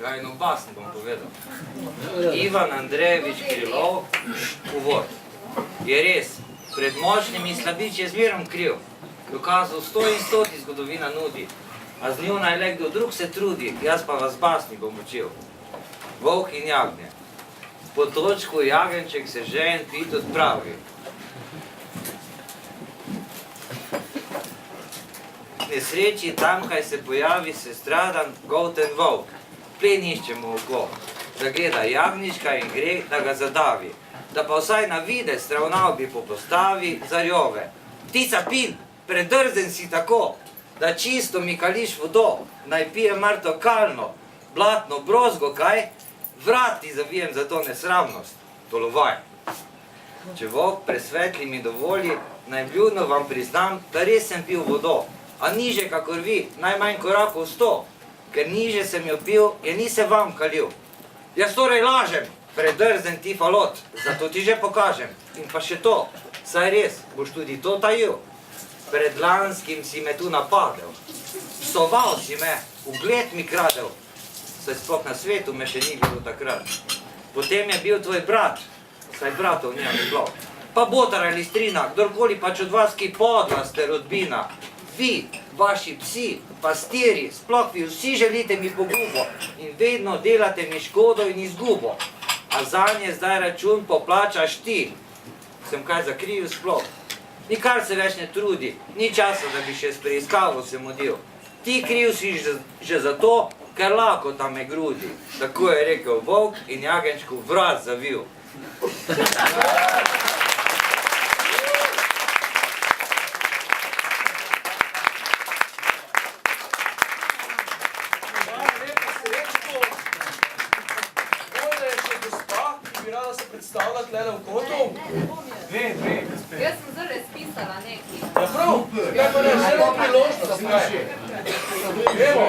Ja, eno basno bom povedal. Ivan Andrejevič Krilov, uvod. Je res, pred močnimi slabiči je zmerom kriv. Dokazal 100 in 100 zgodovina nudi. A z njo naj le kdo drug se trudi, jaz pa vas basni bom učil. Volk in jagnje. Po točku jagenček se žen pit odpravi. V nesreči tamkaj se pojavi sestradan golten volk. Pleniščemo oko. Zagleda jagnjička in gre, da ga zadavi. Da pa vsaj na videz ravnal bi po postavi zarjove. Ptica pin, predrzen si tako, da čisto mi kališ vodo, naj pije mrtvo kalno, blatno brozgo, kaj? Vrat ti zavijem za to nesramnost, tolovaj. Če volk presvetli mi dovoli, naj vljudno vam priznam, da res sem pil vodo, a niže kakor vi, najmanj korakov 100, ker niže sem jo pil, je ni se vam kalil. Jaz torej lažem, predrzen ti falot, zato ti že pokažem. In pa še to, saj res, boš tudi to tajil. Pred lanskim si me tu napadel, psoval si me, ugled mi kradel, saj sploh na svetu me še ni bilo takrat. Potem je bil tvoj brat, saj bratov nima bilo, pa Botar ali Strina, kdorkoli pač od vas, ki podla ste rodbina. Vi, vaši psi, pastiri, sploh vi vsi želite mi pogubo in vedno delate mi škodo in izgubo. A zanje zdaj račun poplačaš ti. Sem kaj zakrivil sploh? Nikar se več ne trudi, ni časa, da bi še s preiskavo se mudil. Ti kriv si že zato, ker lakota me grudi. Tako je rekel volk in jagenčku vrat zavil. Predstavlja tlele v kotu? Jaz sem zdaj razpisala nekaj. Ja prav, ja pa ne, zelo priložnost. Evo.